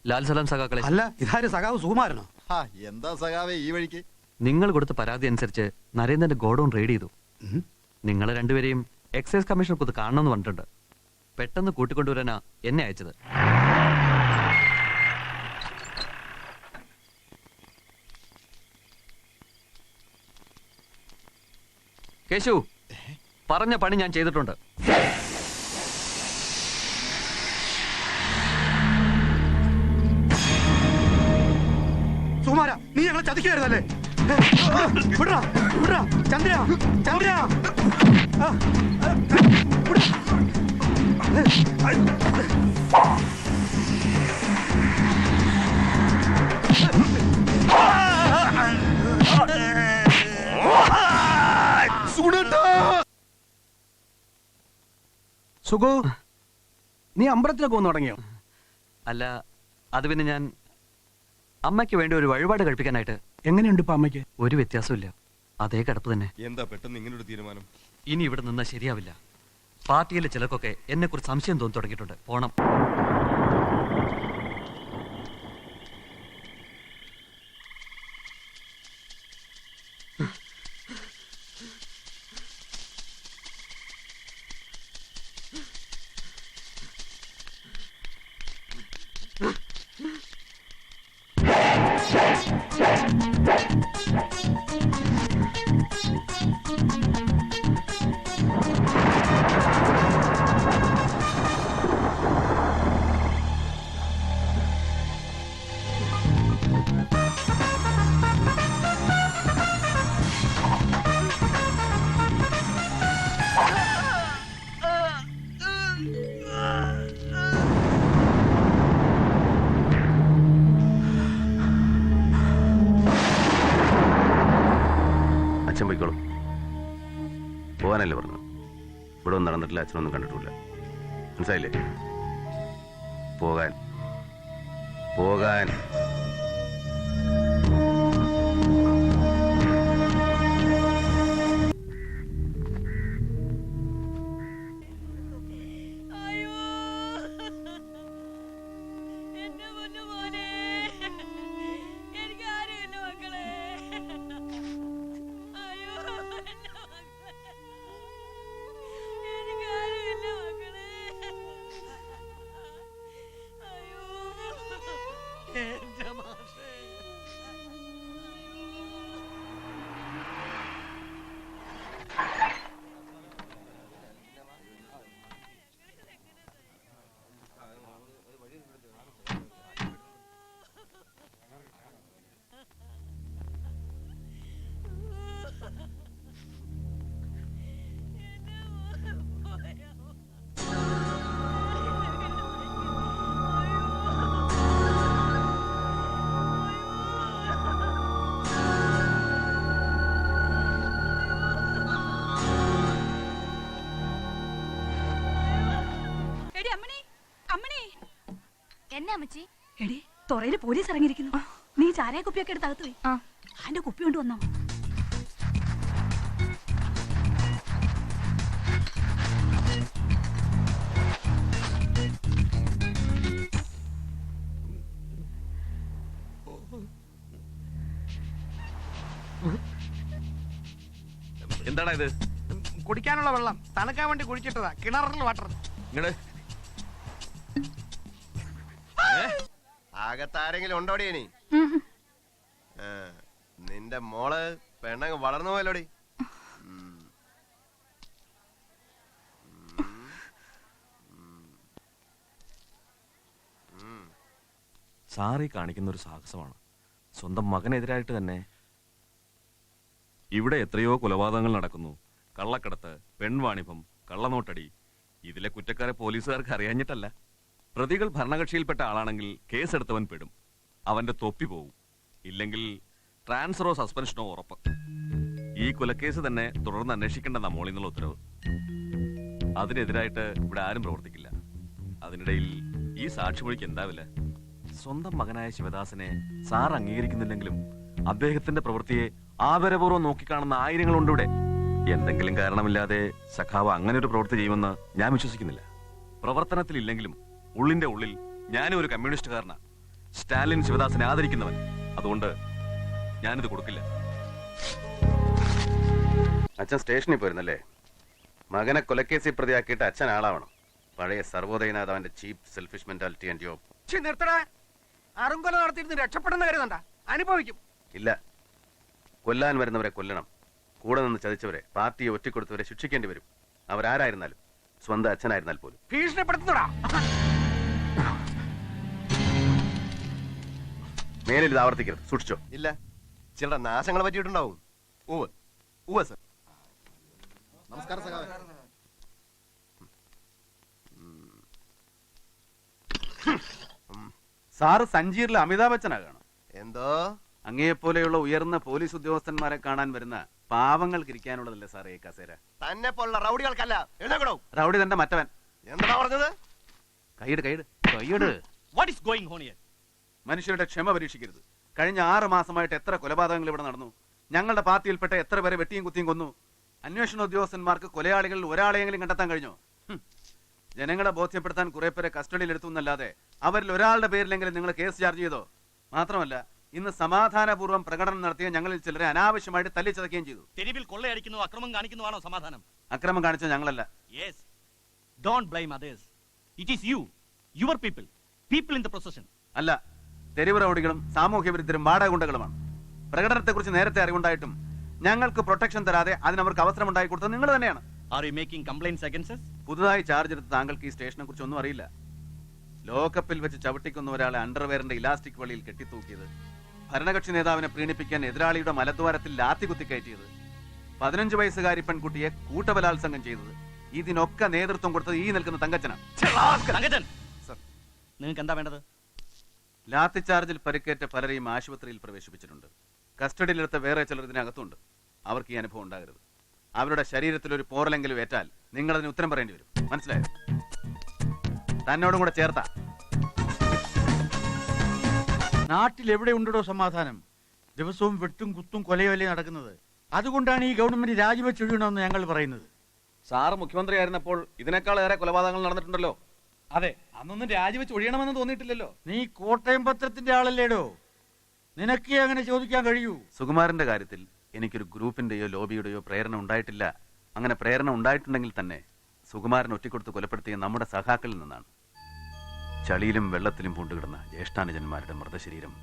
ലാൽ സലാം സഖാക്കളെ. അല്ല, ഇതാര് സഖാവ് സുകുമാരനോ? എന്താ സഖാവേ ഈ വഴിക്ക്? നിങ്ങൾ കൊടുത്ത പരാതി അനുസരിച്ച് നരേന്ദ്രന്റെ ഗോഡൌൺ റെയ്ഡ് ചെയ്തു. നിങ്ങൾ രണ്ടുപേരെയും എക്സൈസ് കമ്മീഷണർ പുറത്ത് കാണണമെന്ന് പറഞ്ഞിട്ടുണ്ട്. പെട്ടെന്ന് കൂട്ടിക്കൊണ്ടുവരാനാ എന്നെ അയച്ചത്. കേശു, പറഞ്ഞ പണി ഞാൻ ചെയ്തിട്ടുണ്ട്. സുകുമാര, നീ ഞങ്ങളെ ചതിക്കായിരുന്നല്ലേ? വിടറാ, വിടറാ, ചന്ദ്ര, ചന്ദ്ര. സുഗു, നീ അമ്പലത്തിലൊക്കെ വന്നു തുടങ്ങിയോ? അല്ല, അത് പിന്നെ ഞാൻ അമ്മയ്ക്ക് വേണ്ടി ഒരു വഴിപാട് കഴിപ്പിക്കാനായിട്ട്. എങ്ങനെയുണ്ട് ഇപ്പൊ അമ്മയ്ക്ക്? ഒരു വ്യത്യാസമില്ല, അതേ കിടപ്പ് തന്നെ. എന്താ പെട്ടെന്ന് ഇങ്ങനൊരു തീരുമാനം? ഇനി ഇവിടെ നിന്നാൽ ശരിയാവില്ല. പാർട്ടിയിലെ ചിലർക്കൊക്കെ എന്നെ കുറിച്ച് സംശയം തോന്നി തുടങ്ങിയിട്ടുണ്ട്. പോണം. അച്ഛൻ പോയിക്കോളും. പോകാനല്ലേ പറഞ്ഞു. ഇവിടെ ഒന്നും നടന്നിട്ടില്ല, അച്ഛനൊന്നും കണ്ടിട്ടില്ല. മനസ്സിലായില്ലേ? പോകാൻ പോകാൻ. എടി, തൊറയില് പോലീസ് ഇറങ്ങിയിരിക്കുന്നു. നീ ചാരായ കുപ്പിയൊക്കെ എടുത്ത് അകത്ത് പോയി അതിന്റെ കുപ്പി കൊണ്ട് വന്നോ. എന്താടാ ഇത്? കുടിക്കാനുള്ള വെള്ളം തണുക്കാൻ വേണ്ടി കുഴിച്ചിട്ടതാ. കിണറിൽ വാട്ടർ. ഇങ്ങട് അകത്താരെങ്കിലും ഉണ്ടോടി? ഇനി നിന്റെ മോള് പെണ്ണങ്ങ് വളർന്നു പോയല്ലോടി. സാറി കാണിക്കുന്ന ഒരു സാഹസമാണ്. സ്വന്തം മകനെതിരായിട്ട് തന്നെ. ഇവിടെ എത്രയോ കൊലപാതകങ്ങൾ നടക്കുന്നു. കള്ളക്കടത്ത്, പെൺവാണിഭം, കള്ളനോട്ടടി. ഇതിലെ കുറ്റക്കാരെ പോലീസുകാർക്ക് അറിയാഞ്ഞിട്ടല്ല. പ്രതികൾ ഭരണകക്ഷിയിൽപ്പെട്ട ആളാണെങ്കിൽ കേസെടുത്തവൻ പെടും. അവന്റെ തൊപ്പി പോവും. ഇല്ലെങ്കിൽ ട്രാൻസ്ഫറോ സസ്പെൻഷനോ ഉറപ്പ്. ഈ കൊലക്കേസ് തന്നെ തുടർന്ന് അന്വേഷിക്കേണ്ടെന്ന മോളിൽ നിന്നുള്ള ഉത്തരവ്. അതിനെതിരായിട്ട് ഇവിടെ ആരും പ്രവർത്തിക്കില്ല. അതിനിടയിൽ ഈ സാക്ഷിമൊഴിക്ക് എന്താവില്ല? സ്വന്തം മകനായ ശിവദാസനെ സാർ അംഗീകരിക്കുന്നില്ലെങ്കിലും അദ്ദേഹത്തിന്റെ പ്രവൃത്തിയെ ആദരപൂർവ്വം നോക്കിക്കാണുന്ന ആയിരങ്ങളുണ്ട് ഇവിടെ. എന്തെങ്കിലും കാരണമില്ലാതെ സഖാവ് അങ്ങനെ ഒരു പ്രവൃത്തി ചെയ്യുമെന്ന് ഞാൻ വിശ്വസിക്കുന്നില്ല. പ്രവർത്തനത്തിലില്ലെങ്കിലും ഉള്ളിന്റെ ഉള്ളിൽ ഞാനും ഒരു കമ്മ്യൂണിസ്റ്റുകാരനാ. സ്റ്റാലിൻ ശിവദാസിനെ ആദരിക്കുന്നവൻ. അതുകൊണ്ട് ഞാനിത് കൊടുക്കില്ല. അച്ഛൻ സ്റ്റേഷനിൽ പോയിരുന്നല്ലേ? മകനെ കൊലക്കേസിൽ പ്രതിയാക്കിയിട്ട് അച്ഛൻ ആളാവണം. പഴയ സർവോദയനാഥ് അവന്റെ ചീപ്പ് സെൽഫിഷ് മെന്റാലിറ്റി ആൻഡ് ജോബ്. നിർത്തടാ. അറുങ്കൊല നടത്തിയിരുന്ന് രക്ഷപ്പെടുന്ന കരുതണ്ട, അനുഭവിക്കും. ഇല്ല, കൊല്ലാൻ വരുന്നവരെ കൊല്ലണം. കൂടെ നിന്ന് ചതിച്ചവരെ, പാർട്ടിയെ ഒറ്റിക്കൊടുത്തവരെ ശിക്ഷിക്കേണ്ടി വരും. അവരാരായിരുന്നാലും, സ്വന്തം അച്ഛനായിരുന്നാൽ പോലും. ഭീഷണിപ്പെടുത്തുന്നടാ. മേലിൽ ഇത് ആവർത്തിക്കരുത്, സൂക്ഷിച്ചോ. ഇല്ല, ചില നാശങ്ങൾ പറ്റിയിട്ടുണ്ടാവും. ഉവ്വ് ഉവ്വ് സർ. നമസ്കാരം സഖാവേ. സാറ് സഞ്ജീറിലെ അമിതാഭ് ബച്ചനാകണം. എന്തോ അങ്ങയെപ്പോലെയുള്ള ഉയർന്ന പോലീസ് ഉദ്യോഗസ്ഥന്മാരെ കാണാൻ വരുന്ന പാവങ്ങൾക്ക് ഇരിക്കാനുള്ളതല്ലേ സാറേ ഈ കസേര? തന്നെ പോലുള്ള റൗഡികൾക്കല്ല. എഴുന്നേക്കണോ. റൗഡി തന്റെ മറ്റവൻ. എന്താ പറഞ്ഞത്? കൈയിട് കൈയിട് കൈയിട്. What is going on here? മനുഷ്യരുടെ ക്ഷമ പരീക്ഷിക്കരുത്. കഴിഞ്ഞ 6 മാസമായിട്ട് എത്ര കൊലപാതകങ്ങൾ ഇവിടെ നടന്നു. ഞങ്ങളുടെ പാർട്ടിയിൽപ്പെട്ട എത്ര പേരെ വെട്ടിയും കുത്തിയും കൊന്നു. അന്വേഷണ ഉദ്യോഗസ്ഥന്മാർക്ക് കൊലയാളികളിൽ ഒരാളെയെങ്കിലും കണ്ടെത്താൻ കഴിഞ്ഞോ? ജനങ്ങളെ ബോധ്യപ്പെടുത്താൻ കുറെ പേരെ കസ്റ്റഡിയിൽ എടുത്തു എന്നല്ലാതെ അവരിൽ ഒരാളുടെ പേരിലെങ്കിലും നിങ്ങൾ കേസ് ചാർജ് ചെയ്തോ? മാത്രമല്ല, ഇന്ന് സമാധാനപൂർവ്വം പ്രകടനം നടത്തിയ ഞങ്ങളിൽ ചിലരെ അനാവശ്യമായിട്ട് തല്ലിച്ചതയ്ക്കുകയും ചെയ്തു. തെരുവിൽ കൊള്ളയടിക്കുന്നു, അക്രമം കാണിക്കുന്നുവാണോ സമാധാനം? അക്രമം കാണിച്ച ഞങ്ങളല്ല. Yes. Don't blame others. It is you, your people, people in the procession. അല്ല, തെരുവ് റൗഡികളും സാമൂഹ്യ വിരുദ്ധരും വാടക ഗുണ്ടകളുമാണ്. പ്രകടനത്തെക്കുറിച്ച് നേരത്തെ അറിവുണ്ടായിട്ടും ഞങ്ങൾക്ക് പ്രൊട്ടക്ഷൻ തരാതെ അതിനവർക്ക് അവസരം ഉണ്ടായി കൊടുത്തത് നിങ്ങൾ തന്നെയാണ്. Are you making complaints against us? പുതുതായി ചാർജ് എടുത്ത താങ്കൾക്ക് ഈ സ്റ്റേഷനെ കുറിച്ച് ഒന്നും അറിയില്ല. ലോക്കപ്പിൽ വെച്ച് ചവിട്ടിക്കുന്ന ഒരാളെ അണ്ടർവെയറിന്റെ ഇലാസ്റ്റിക് വളിയിൽ കെട്ടിത്തൂക്കിയത്, ഭരണകക്ഷി നേതാവിനെ പ്രീണിപ്പിക്കാൻ എതിരാളിയുടെ മലദ്വാരത്തിൽ ലാത്തി കുത്തിക്കയറ്റിയത്, 15 വയസ്സുകാരി പെൺകുട്ടിയെ കൂട്ടബലാത്സംഗം ചെയ്തത്, ഇതിനൊക്കെ നേതൃത്വം കൊടുത്തത് ഈ നിൽക്കുന്ന തങ്കച്ചനാണ്. തങ്കച്ചൻ, നിങ്ങൾക്ക് എന്താ വേണ്ടത്? ലാത്തി ചാർജിൽ പരിക്കേറ്റ പലരെയും ആശുപത്രിയിൽ പ്രവേശിപ്പിച്ചിട്ടുണ്ട്. കസ്റ്റഡിയിലെടുത്ത വേറെ ചിലർ ഇതിനകത്തുണ്ട്. അവർക്ക് ഈ അനുഭവം ഉണ്ടാകരുത്. അവരുടെ ശരീരത്തിൽ ഒരു പോറലെങ്കിലും ഏറ്റാൽ നിങ്ങൾ അതിന് ഉത്തരം പറയേണ്ടി വരും. മനസ്സിലായോ? തന്നോടും കൂടെ ചേർത്താ. നാട്ടിൽ എവിടെ ഉണ്ടോ സമാധാനം? ദിവസവും വെട്ടും കുത്തും കൊലയൊലയും നടക്കുന്നത്. അതുകൊണ്ടാണ് ഈ ഗവൺമെന്റ് രാജിവെച്ചൊഴിയണമെന്ന് ഞങ്ങൾ പറയുന്നത്. സാറ് മുഖ്യമന്ത്രി ആയിരുന്നപ്പോൾ ഇതിനേക്കാൾ ഏറെ കൊലപാതകങ്ങൾ നടന്നിട്ടുണ്ടല്ലോ. അതെ, അന്നൊന്നും രാജിവെച്ച് ഒഴിയണമെന്ന് തോന്നിയിട്ടില്ലല്ലോ. നീ കോട്ടയം പത്രത്തിന്റെ ആളല്ലേടോ, നിനക്ക് അങ്ങനെ ചോദിക്കാൻ കഴിയൂ. സുകുമാരന്റെ കാര്യത്തിൽ എനിക്കൊരു ഗ്രൂപ്പിന്റെയോ ലോബിയുടെയോ പ്രേരണ ഉണ്ടായിട്ടില്ല. അങ്ങനെ പ്രേരണ ഉണ്ടായിട്ടുണ്ടെങ്കിൽ തന്നെ സുകുമാരൻ ഒറ്റിക്കൊടുത്ത് കൊലപ്പെടുത്തിയ നമ്മുടെ സഖാക്കളിൽ നിന്നാണ്. ചളിയിലും വെള്ളത്തിലും പൂണ്ടുകിടന്ന ജ്യേഷ്ഠാനുജന്മാരുടെ മൃതശരീരം.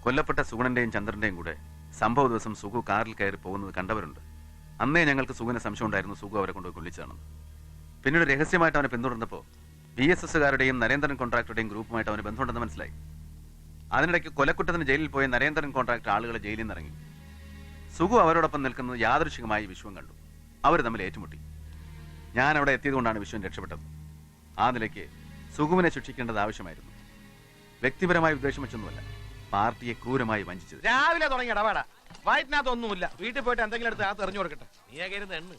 കൊല്ലപ്പെട്ട സുഗുണന്റെയും ചന്ദ്രന്റെയും കൂടെ സംഭവ ദിവസം സുഗു കാറിൽ കയറി പോകുന്നത് കണ്ടവരുണ്ട്. അന്നേ ഞങ്ങൾക്ക് സുഗുവിന് സംശയം ഉണ്ടായിരുന്നു സുഗു അവരെ കൊണ്ടുപോയി കൊല്ലിച്ചാണെന്ന്. പിന്നീട് രഹസ്യമായിട്ട് അവനെ പിന്തുടർന്നപ്പോൾ BSSകാരുടെയും നരേന്ദ്രൻ കോൺട്രാക്ടറുടെയും ഗ്രൂപ്പുമായിട്ട് അവന് ബന്ധമുണ്ടെന്ന് മനസ്സിലായി. അതിനിടയ്ക്ക് കൊലക്കുറ്റത്തിന് ജയിലിൽ പോയ നരേന്ദ്രൻ കോൺട്രാക്ടർ ആളുകളെ ജയിലിൽ നിന്ന് ഇറങ്ങി. സുഗു അവരോടൊപ്പം നിൽക്കുന്നത് യാദൃശികമായി വിശ്വം കണ്ടു. അവർ തമ്മിൽ ഏറ്റുമുട്ടി. ഞാൻ അവിടെ എത്തിയതുകൊണ്ടാണ് വിശ്വം രക്ഷപ്പെട്ടത്. ആ നിലയ്ക്ക് സുഗുവിനെ ശിക്ഷിക്കേണ്ടത് ആവശ്യമായിരുന്നു. വ്യക്തിപരമായി ഉദ്ദേശം വെച്ചൊന്നുമല്ല, പാർട്ടിയെ ക്രൂരമായി വഞ്ചിച്ചത്. രാവിലെ തുടങ്ങി ഇടപാടാ. വയറ്റിനകത്ത് ഒന്നുമില്ല. വീട്ടിൽ പോയിട്ട് എന്തെങ്കിലും എടുത്ത് ആ തെറിഞ്ഞു കൊടുക്കട്ടെ. നീ കയറുന്ന എണ്ണ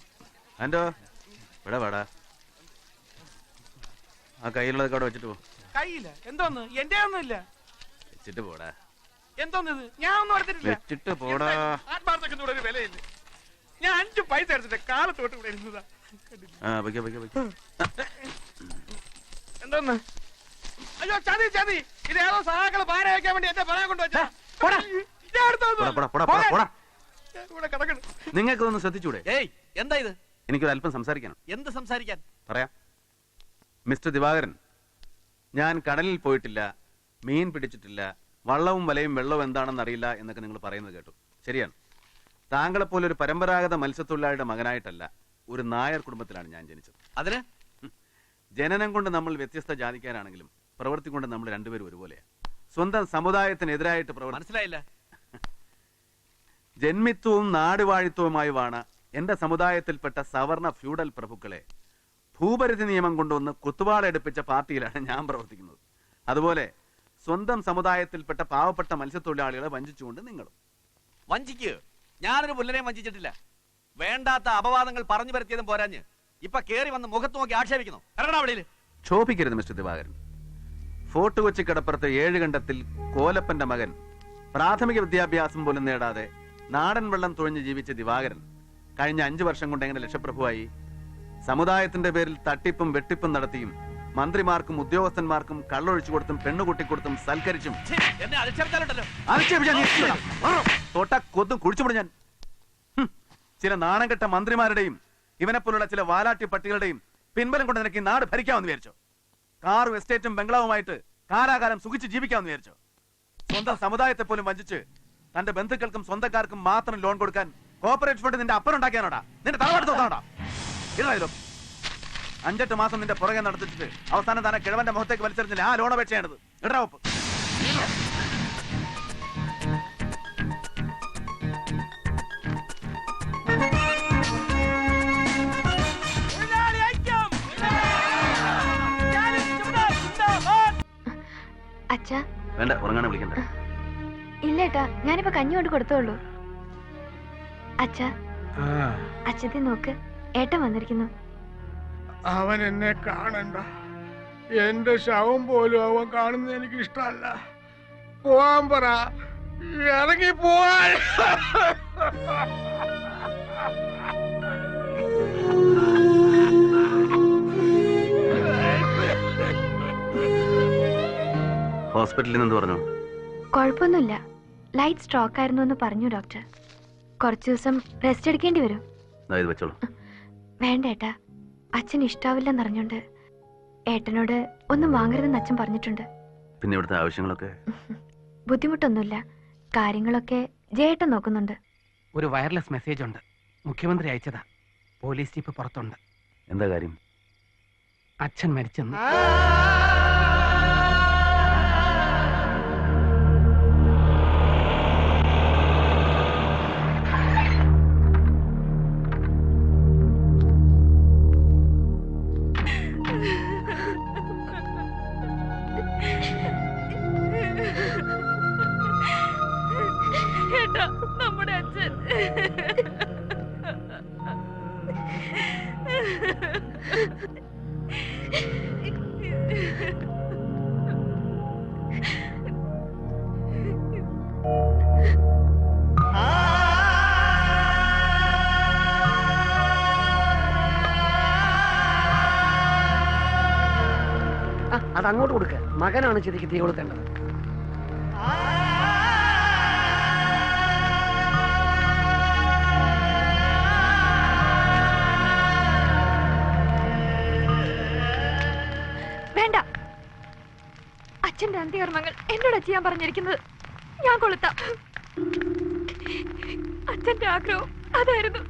ആൻഡോ ഇവിടെ വാടാ. ആ കയ്യിലുള്ളതൊക്കെ അവിടെ വെച്ചിട്ട് പോ. കയ്യില്ല. എന്തോന്ന്? എന്റെ ഒന്നും ഇല്ല. വെച്ചിട്ട് പോടാ. എന്തോന്ന് ഇത്? ഞാൻ ഒന്നും എടുത്തിട്ടില്ല. വെച്ചിട്ട് പോടാ. ആത്മാർത്ഥക്ക് ഇവിടെ ഒരു വിലയില്ല. ഞാൻ 5 പൈസ എടുത്തിട്ട് കാലത്തോട്ട് ഇവിടെ ഇരുന്നതാ. ആ വയ്ക്ക വയ്ക്ക വയ്ക്ക. എന്തോന്ന്? അയ്യോ, ചതി ചതി. ഇത് ഏതോ സഹാക്കള് പാര വയ്ക്കാൻ വേണ്ടി എന്റെ പറയാൻ കൊണ്ടുവച്ചാ. പോടാ, പോടാ, പോടാ, പോടാ. ഇവിടെ കിടക്കണം. നിങ്ങൾക്ക് ഒന്ന് ശ്രദ്ധിച്ചൂടെ? ഏയ്, എന്താ ഇത്? എനിക്കൊരു അല്പം സംസാരിക്കണം. എന്ത് സംസാരിക്കാൻ? പറയാം. മിസ്റ്റർ ദിവാകരൻ, ഞാൻ കടലിൽ പോയിട്ടില്ല, മീൻ പിടിച്ചിട്ടില്ല, വള്ളവും വലയും വെള്ളവും എന്താണെന്ന് അറിയില്ല എന്നൊക്കെ നിങ്ങൾ പറയുന്നത് കേട്ടു. ശരിയാണ്. താങ്കളെപ്പോലെ ഒരു പരമ്പരാഗത മത്സ്യത്തൊഴിലാളിയുടെ മകനായിട്ടല്ല, ഒരു നായർ കുടുംബത്തിലാണ് ഞാൻ ജനിച്ചത്. അതിന് ജനനം കൊണ്ട് നമ്മൾ വ്യത്യസ്ത ജാതിക്കാരാണെങ്കിലും പ്രവൃത്തി കൊണ്ട് നമ്മൾ രണ്ടുപേരും ഒരുപോലെയാണ്. സ്വന്തം സമുദായത്തിനെതിരായിട്ട് മനസ്സിലായില്ല. ജന്മിത്വവും നാടുവാഴിത്വവുമായുമാണ് എന്റെ സമുദായത്തിൽപ്പെട്ട സവർണ ഫ്യൂഡൽ പ്രഭുക്കളെ ഭൂപരിധി നിയമം കൊണ്ടുവന്ന് കുത്തുവാളെടുപ്പിച്ച പാർട്ടിയിലാണ് ഞാൻ പ്രവർത്തിക്കുന്നത്. അതുപോലെ സ്വന്തം സമുദായത്തിൽപ്പെട്ട പാവപ്പെട്ട മത്സ്യത്തൊഴിലാളികളെ വഞ്ചിച്ചുകൊണ്ട് നിങ്ങളും. വഞ്ചിക്ക്? ഞാനൊരു പുല്ലനെയും വഞ്ചിച്ചിട്ടില്ല. വേണ്ടാത്ത അപവാദങ്ങൾ പറഞ്ഞു വരുത്തിയതും പോരാഞ്ഞ് ഇപ്പൊ കേറി വന്ന് മുഖത്ത് നോക്കി ആക്ഷേപിക്കുന്നു. ഇറങ്ങടാ വെളിയിൽ. ക്ഷോഭിക്കരുത് മിസ്റ്റർ ദിവാകരൻ. ഫോർട്ട് കൊച്ചി കടപ്പുറത്ത് 7 കണ്ടത്തിൽ കോലപ്പന്റെ മകൻ പ്രാഥമിക വിദ്യാഭ്യാസം പോലും നേടാതെ നാടൻ വെള്ളം തുഴഞ്ഞ് ജീവിച്ച ദിവാകരൻ കഴിഞ്ഞ 5 വർഷം കൊണ്ട് എങ്ങനെ ലക്ഷപ്രഭുവായി? സമുദായത്തിന്റെ പേരിൽ തട്ടിപ്പും വെട്ടിപ്പും നടത്തിയും മന്ത്രിമാർക്കും ഉദ്യോഗസ്ഥന്മാർക്കും കള്ളൊഴിച്ചു കൊടുത്തും പെണ്ണുകൂട്ടിക്കൊടുത്തും സൽക്കരിച്ചും എന്നെ അധിക്ഷേപിച്ചാലുണ്ടല്ലോ. തൊട്ട കൊത്തും കുഴിച്ചുമുടി ഞാൻ. ചില നാണം കെട്ട മന്ത്രിമാരുടെയും ഇവനെപ്പോലുള്ള ചില വാലാട്ടി പട്ടികളുടെയും പിൻബലം കൊണ്ട് നിനക്ക് ഈ നാട് ഭരിക്കാമെന്ന് വിചാരിച്ചോ? കാറും എസ്റ്റേറ്റും ബംഗ്ലാവുമായിട്ട് കാലാകാലം സുഖിച്ച് ജീവിക്കാമെന്ന് വിചാരിച്ചോ? സ്വന്തം സമുദായത്തെ പോലും വഞ്ചിച്ച് തന്റെ ബന്ധുക്കൾക്കും സ്വന്തക്കാർക്കും മാത്രം ലോൺ കൊടുക്കാൻ കോർപ്പറേറ്റ് ഫണ്ട് നിന്റെ അപ്പനുണ്ടാക്കിയാനോടാ? നിന്റെ തറവാട്ട് തോന്നാണോടാ? ഇടാ 5-8 മാസം നിന്റെ പുറകെ നടത്തിച്ചിട്ട് അവസാനം തന്നെ കിഴവന്റെ മുഖത്തേക്ക് വലിച്ചെറിഞ്ഞില്ല. ആ ലോൺ അപേക്ഷയാണിത്. ഇടാ ഒപ്പ്. അച്ഛാ വേണ്ട, ഉറങ്ങാനെ വിളിക്കണ്ട. ഇല്ലേട്ടാ, ഞാനിപ്പോ കഞ്ഞി കൊണ്ട് കൊടുത്തോളൂ. അച്ഛാ, അച്ഛത്തെ നോക്ക്, ഏട്ടൻ വന്നിരിക്കുന്നു. അവൻ എന്നെ കാണണ്ട. എന്റെ ശവം പോലും അവൻ കാണുന്നത് എനിക്ക് ഇഷ്ടമല്ല. പോവാൻ പറ, ഇറങ്ങി പോവാൻ. ഹോസ്പിറ്റലിൽ നിന്ന് പറഞ്ഞു? കുഴപ്പമൊന്നുമില്ല, ലൈറ്റ് സ്ട്രോക്ക് ആയിരുന്നു എന്ന് പറഞ്ഞു ഡോക്ടർ. കുറച്ചു ദിവസം റെസ്റ്റ് എടുക്കേണ്ടി വരും. ഇത് വെച്ചോളൂ. വേണ്ട ഏട്ടാ, അച്ഛൻ ഇഷ്ടാവില്ലെന്ന് അറിഞ്ഞോണ്ട് ഏട്ടനോട് ഒന്നും വാങ്ങരുതെന്ന് അച്ഛൻ പറഞ്ഞിട്ടുണ്ട്. പിന്നെ ഇവിടുത്തെ ആവശ്യങ്ങളൊക്കെ? ബുദ്ധിമുട്ടൊന്നുമില്ല, കാര്യങ്ങളൊക്കെ ജയേട്ടൻ നോക്കുന്നുണ്ട്. ഒരു വയർലെസ് മെസ്സേജ് ഉണ്ട്, മുഖ്യമന്ത്രി അയച്ചതാ. പോലീസ് ജീപ്പ് പുറത്തുണ്ട്. എന്താ കാര്യം? അച്ഛൻ മരിച്ചെന്ന്. നമ്മുടെ അച്ഛൻ അതങ്ങോട്ട് കൊടുക്ക. മകനാണ് ശരിക്കും തീ കൊടുക്കേണ്ടത്. വേണ്ട, അച്ഛന്റെ അന്ത്യകർമ്മങ്ങൾ എന്നോട് ചെയ്യാൻ പറഞ്ഞിരിക്കുന്നത്. ഞാൻ കൊളുത്താം. അച്ഛന്റെ ആഗ്രഹം അതായിരുന്നു.